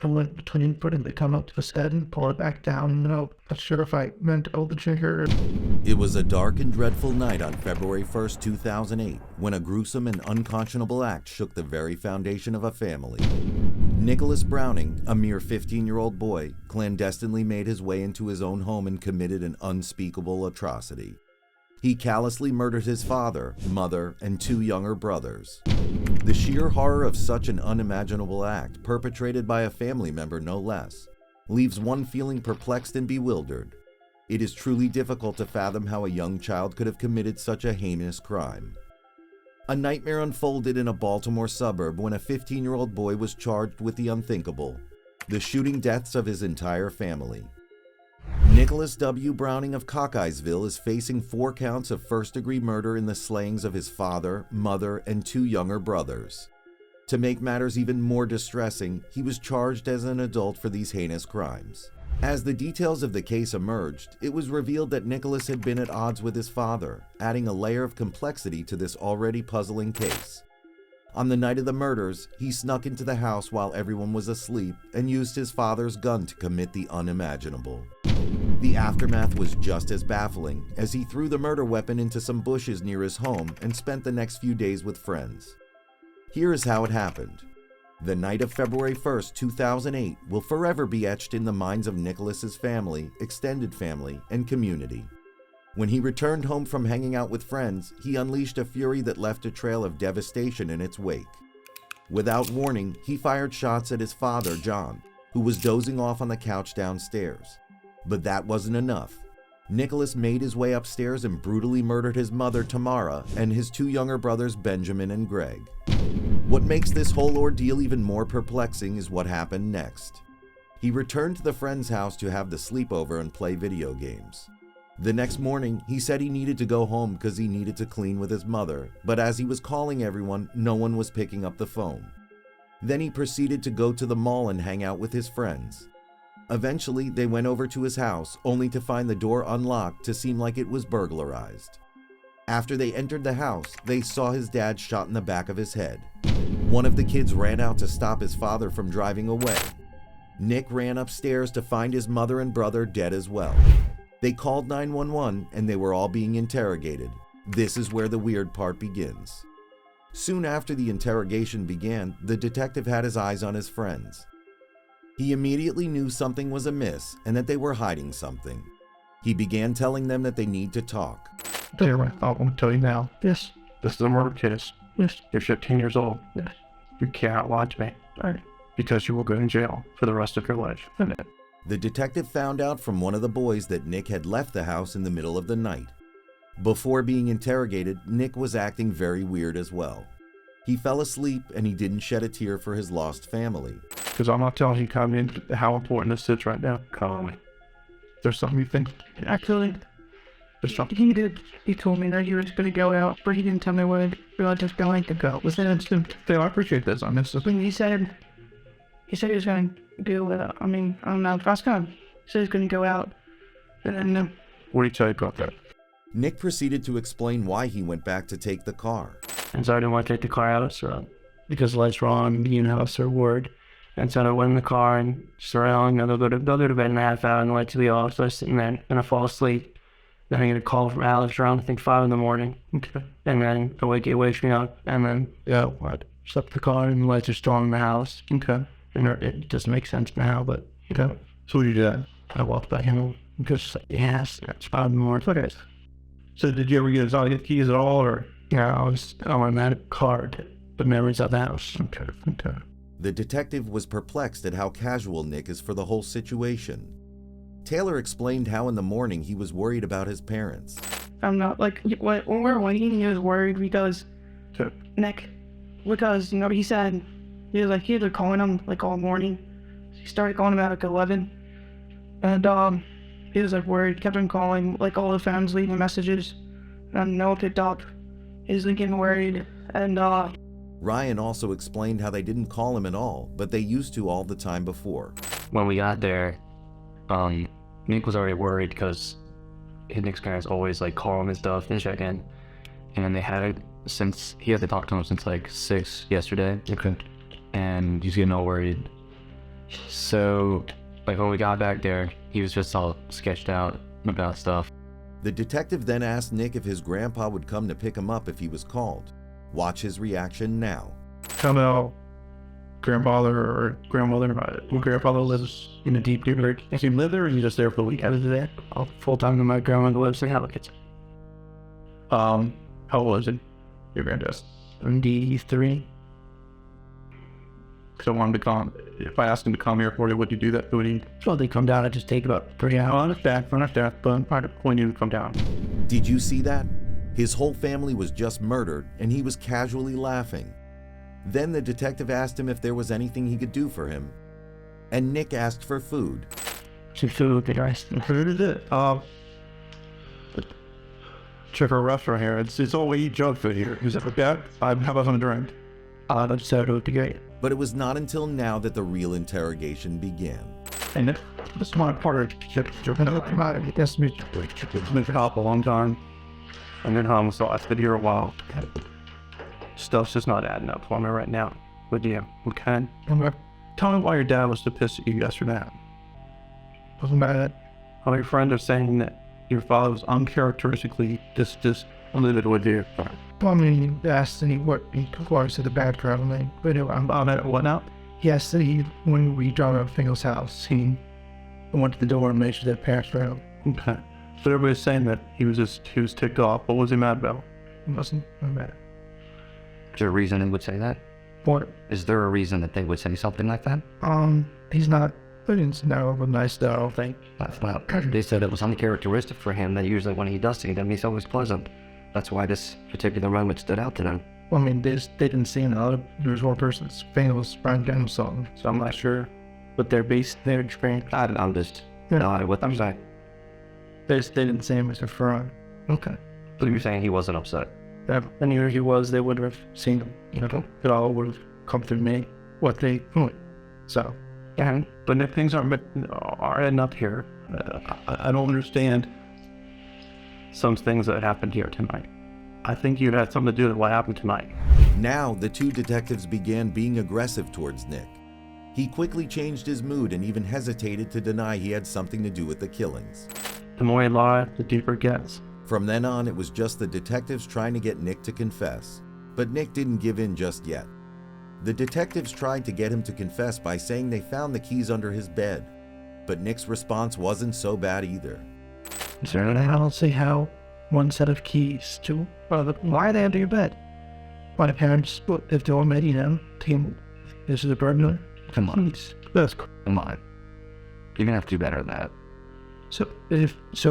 I went between putting the gun up to his head and pull it back down. Not sure if I meant to pull the trigger. It was a dark and dreadful night on February 1st, 2008, when a gruesome and unconscionable act shook the very foundation of a family. Nicholas Browning, a mere 15-year-old boy, clandestinely made his way into his own home and committed an unspeakable atrocity. He callously murdered his father, mother, and 2 younger brothers. The sheer horror of such an unimaginable act, perpetrated by a family member no less, leaves one feeling perplexed and bewildered. It is truly difficult to fathom how a young child could have committed such a heinous crime. A nightmare unfolded in a Baltimore suburb when a 15-year-old boy was charged with the unthinkable, the shooting deaths of his entire family. Nicholas W. Browning of Cockeyesville is facing 4 counts of first-degree murder in the slayings of his father, mother, and 2 younger brothers. To make matters even more distressing, he was charged as an adult for these heinous crimes. As the details of the case emerged, it was revealed that Nicholas had been at odds with his father, adding a layer of complexity to this already puzzling case. On the night of the murders, he snuck into the house while everyone was asleep and used his father's gun to commit the unimaginable. The aftermath was just as baffling, as he threw the murder weapon into some bushes near his home and spent the next few days with friends. Here is how it happened. The night of February 1st, 2008 will forever be etched in the minds of Nicholas's family, extended family, and community. When he returned home from hanging out with friends, he unleashed a fury that left a trail of devastation in its wake. Without warning, he fired shots at his father, John, who was dozing off on the couch downstairs. But that wasn't enough. Nicholas made his way upstairs and brutally murdered his mother, Tamara, and his 2 younger brothers, Benjamin and Greg. What makes this whole ordeal even more perplexing is what happened next. He returned to the friend's house to have the sleepover and play video games. The next morning, he said he needed to go home because he needed to clean with his mother, but as he was calling everyone, no one was picking up the phone. Then he proceeded to go to the mall and hang out with his friends. Eventually, they went over to his house, only to find the door unlocked to seem like it was burglarized. After they entered the house, they saw his dad shot in the back of his head. One of the kids ran out to stop his father from driving away. Nick ran upstairs to find his mother and brother dead as well. They called 911 and they were all being interrogated. This is where the weird part begins. Soon after the interrogation began, the detective had his eyes on his friends. He immediately knew something was amiss and that they were hiding something. He began telling them that they need to talk. There, I thought I would tell you now. Yes. This is a murder case. Yes. You're 15 years old. Yes. You cannot lie to me. Right. Because you will go in jail for the rest of your life. The detective found out from one of the boys that Nick had left the house in the middle of the night. Before being interrogated, Nick was acting very weird as well. He fell asleep and he didn't shed a tear for his lost family. Because I'm not telling you coming in how important this is right now. Call me. There's something you think? Actually, there's something he did. He told me that he was going to go out, but he didn't tell me where he was going to go. Was that instant? I appreciate this. I missed it. He said he was going to do, I don't know. He said he was going to go out. And then, what did he tell you about that? Nick proceeded to explain why he went back to take the car. And so I didn't want to take the car out, so because the lights were on, so worried. And so I went in the car and just around, they'll go to bed in a half hour and the lights will be off. So I was sitting there and I fall asleep. Then I get a call from Alex around, I think 5 a.m. Okay. And then it wakes me up. And then, slept in the car and the lights are still on in the house. Okay. And it doesn't make sense now, but, So what did you do? I walked back in because, it's 5 a.m. Okay. So did you ever get his keys at all, or? Yeah, I was on that card, but memories of the house. Okay. The detective was perplexed at how casual Nick is for the whole situation. Taylor explained how in the morning he was worried about his parents. I'm not, when we were waiting, he was worried because Nick, he said, he was calling him, all morning. He started calling him at, 11. And, he was, worried, kept on calling, all the phones leaving messages. And no one picked up. He was, getting worried. And, Ryan also explained how they didn't call him at all, but they used to all the time before. When we got there, Nick was already worried because Nick's parents always call him and stuff and check in. And they had since he had to talk to him since 6 yesterday. Okay. And he's getting all worried. So, like when we got back there, he was just all sketched out about stuff. The detective then asked Nick if his grandpa would come to pick him up if he was called. Watch his reaction now. Tell me, grandfather or grandmother, my grandfather lives in a deep neighborhood. Does he live there, or are you just there for the weekend? Other than that, I'll full time to my grandmother lives in Halleck's. How old is it? Your granddad? 73. Because I wanted to come. If I asked him to come here for you, would you do that? Would he? So they come down and just take about 3 hours. I understand, but I'm trying to point you to come down. Did you see that? His whole family was just murdered, and he was casually laughing. Then the detective asked him if there was anything he could do for him. And Nick asked for food. Some food, the rest. Who did it? Check our restaurant here. It's all we eat junk food here. Is that okay? How about some drink? So would be great. But it was not until now that the real interrogation began. And this is my part of it. Yes, it's been help a long time. And then so I've been here a while. Stuff's just not adding up for me right now. But yeah, okay. Tell me why your dad was so pissed at you yesterday. Wasn't bad. All your friends are saying that your father was uncharacteristically dislivid with you. I mean, he asked what he regards to the background, like, but I'm On it, what now? he asked that when we drove up Fingal's house, he went to the door and made sure that parents were out. Okay. But everybody's saying that he was ticked off. What was he mad about? He wasn't mad. Is there a reason they would say that? What? Is there a reason that they would say something like that? He's not, but it's not a nice though, I don't think. Well, they said it was uncharacteristic for him that usually when he does see them, he's always pleasant. That's why this particular moment stood out to them. Well, I mean, they didn't see a lot of, there was one person, Fingal's friend, and something. So I'm not sure what their experience. I'm just, Yeah. what I'm saying. They didn't see him as a friend. Okay. So you're saying he wasn't upset? And here he was, they would have seen him. You know, it all would have come through me. What they, so. Yeah, but if things aren't adding up here, I don't understand some things that happened here tonight. I think you had something to do with what happened tonight. Now, the two detectives began being aggressive towards Nick. He quickly changed his mood and even hesitated to deny he had something to do with the killings. The more you lie, the deeper it gets. From then on, it was just the detectives trying to get Nick to confess. But Nick didn't give in just yet. The detectives tried to get him to confess by saying they found the keys under his bed. But Nick's response wasn't so bad either. I don't see how one set of keys to, why are they under your bed? Why the parents, if they were meeting them, this is a burglar? Come on. That's Come on. You're gonna have to do better than that. So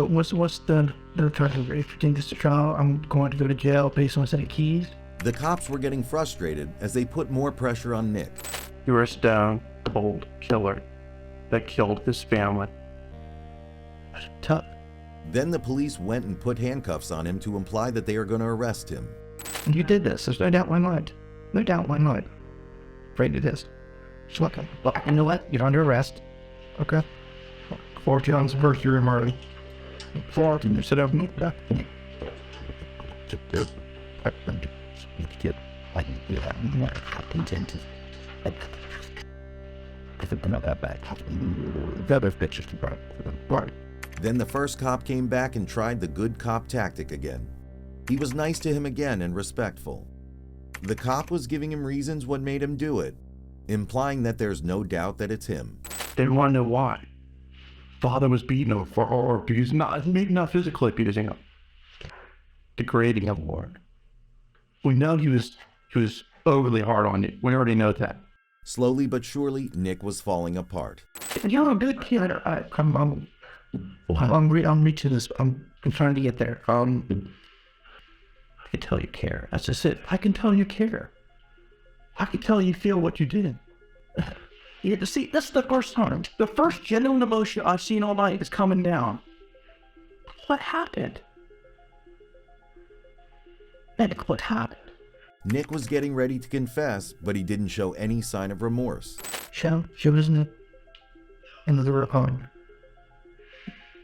what's the charge? If you think this is a trial, I'm going to go to jail based on a set of keys? The cops were getting frustrated as they put more pressure on Nick. You were a stone cold killer that killed his family. Tough. Then the police went and put handcuffs on him to imply that they are going to arrest him. You did this. There's no doubt in my mind. No doubt in my mind. Afraid of this. Just look, you know what? You're under arrest. Okay. 4 counts of first degree murder. 4. Can you sit up? Then the first cop came back and tried the good cop tactic again. He was nice to him again and respectful. The cop was giving him reasons what made him do it, implying that there's no doubt that it's him. Didn't want to know why. Father was beating him or abusing, maybe not physically abusing him, degrading him more. We know he was overly hard on you. We already know that. Slowly but surely, Nick was falling apart. You're a good kid. I'm reaching this. I'm trying to get there. I can tell you care. That's just it. I can tell you care. I can tell you feel what you did. You see, this is the first time. The first genuine emotion I've seen all night is coming down. What happened? Nick, what happened? Nick was getting ready to confess, but he didn't show any sign of remorse. She wasn't in the room.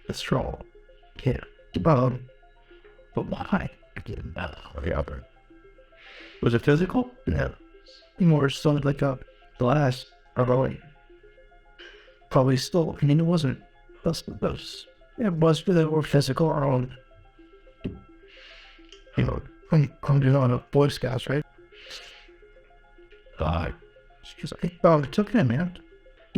It's troll. Yeah. But why? Was it physical? No. More sounded like a glass or a probably still, I mean, it wasn't, it was they were physical or on, you know, I'm doing on a Boy Scouts, right? She's like, oh, it's okay, man.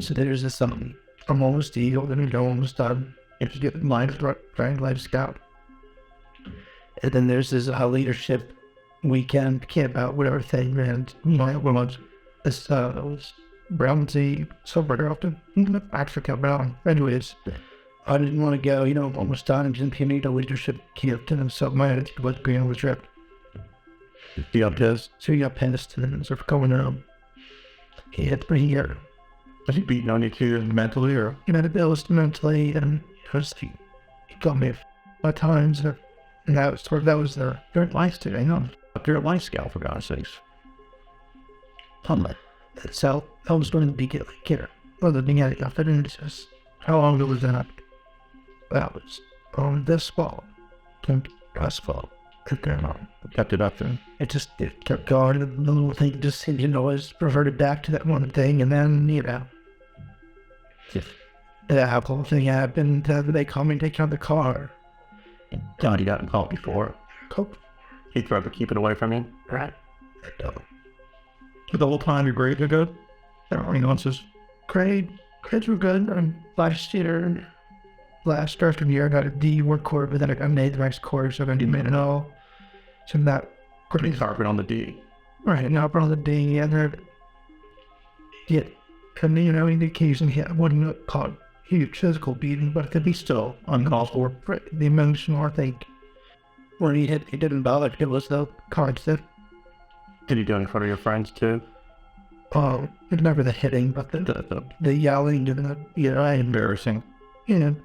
So there's this, I'm almost healed, and I'm almost done. You have to get in line for trying Life Scout. And then there's this leadership weekend camp out, whatever thing, and this was brown tea, sober often, Africa brown. Anyways, I didn't want to go, you know, almost done, and didn't need a leadership camp, and so my attitude was being over tripped. He got pissed. So he got pissed, and then sort of going around. He hit me here. Was he beating on you too, mentally, or? You know, it was mentally, and he got me 5 times, and that was their life today, no? You're a Life Scout, for God's sakes. So I was going to be get like here. Well, the thing I got it in just how long ago was that? That was on this fall. Last fall. Kept it up then. It kept going, and the little thing just seemed, you know, was reverted back to that one thing, and then, you know, the alcohol thing happened. They called me taking out the car. Johnny got caught before. Coke. He tried to keep it away from you. Right. But the whole time your grades are good? There are any nonsense. Grades were good. Last freshman year, I got a D word core, but then I made the next course, so I didn't make it all. So that Pretty carpet on the D. right now, I'm on the D, and then and you know, in the occasion, I wouldn't call it huge physical beating, but it could be still uncalled for. The emotional, I think, when he didn't bother. It was the constant. Did he do it in front of your friends too? Never the hitting, but the yelling and the, you know, Embarrassing. you know.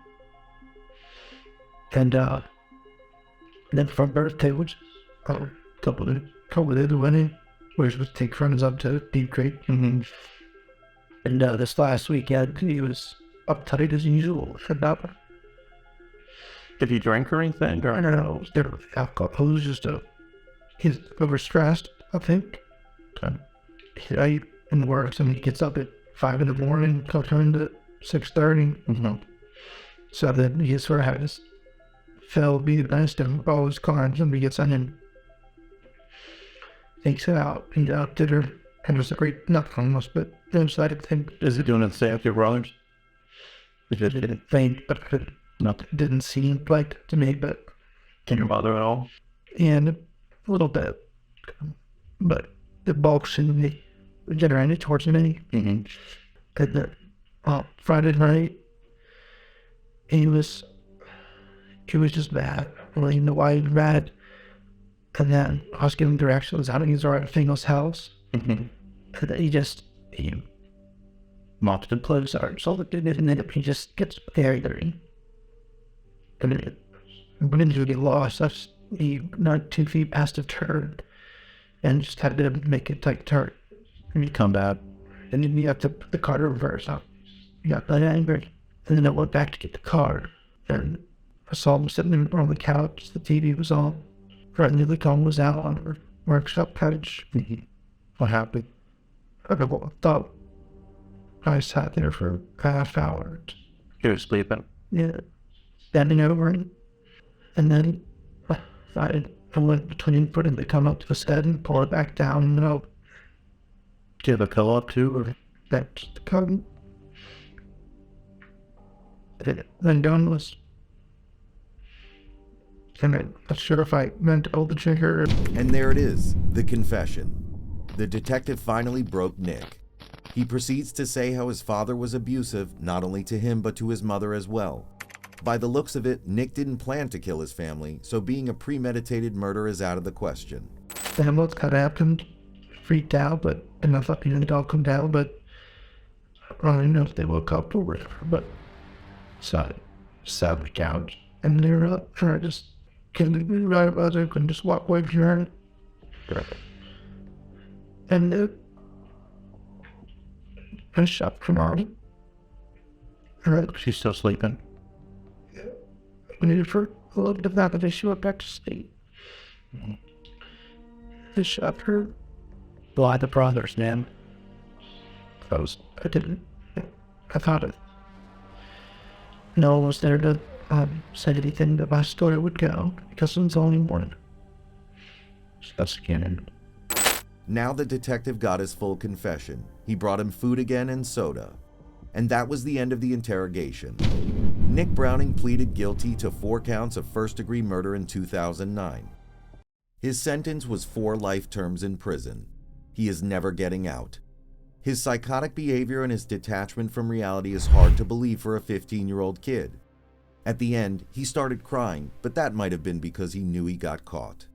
And then for birthday, which a couple of days winning, which was take friends up to deep grade. Mm-hmm. And this last weekend, he was uptight as usual. Did he drink or anything? I don't know. There was alcohol. It was just he's overstressed, I think. I in work, and he gets up at 5 in the morning, comes home at 6:30. Mm-hmm. So then he sort of had this Phil be the best of all his car, and somebody gets on him, takes it out, and did her, and it was a great, not almost, but inside I think. Is he doing it the same with your brothers? It didn't faint, but it didn't seem like to me, but. Can you bother at all? And a little bit, but the bulk seemed to be generated towards me. Mm-hmm. And then, Friday night, he was just bad. I don't even know why he was bad. And then I was giving directions how to use our Fingal's house. Mm-hmm. And then he mopped the clothes out, so and then he just gets very dirty. And then when he get lost, he not 2 feet past a turn, and just had to make a tight turn. And you come back, and then you have to put the car to reverse out. He got that angry. And then I went back to get the car, and I saw him sitting on the couch. The TV was on. Right near the gun was out on her workshop couch. What happened? I thought I sat there for a half hour. He was sleeping. Yeah, bending over him. And then I went between putting the gun up to the bed and pull it back down, and then Do you have a pillow up too, or? that's the gun. Then gun was. And I'm not sure if I meant to pull the trigger. And there it is, the confession. The detective finally broke Nick. He proceeds to say how his father was abusive, not only to him but to his mother as well. By the looks of it, Nick didn't plan to kill his family, so being a premeditated murder is out of the question. Then what kind of happened? Freaked out, but and I thought the dog come down, but I don't even know if they woke up or whatever. But sat on the couch, and they were up, and I just couldn't right about it, couldn't just walk away from her. And I shot from her. Right. She's still sleeping. We needed for a little bit of that, but she went back to sleep. They shot her. Why the brother's name? I didn't. I thought it. no one was there to say anything that my story would go, because it was only morning. So that's the canon. Now the detective got his full confession. He brought him food again and soda. And that was the end of the interrogation. Nick Browning pleaded guilty to 4 counts of first-degree murder in 2009. His sentence was 4 life terms in prison. He is never getting out. His psychotic behavior and his detachment from reality is hard to believe for a 15-year-old kid. At the end, he started crying, but that might have been because he knew he got caught.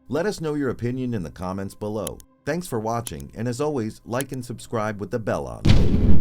Let us know your opinion in the comments below. Thanks for watching, and as always, like and subscribe with the bell on.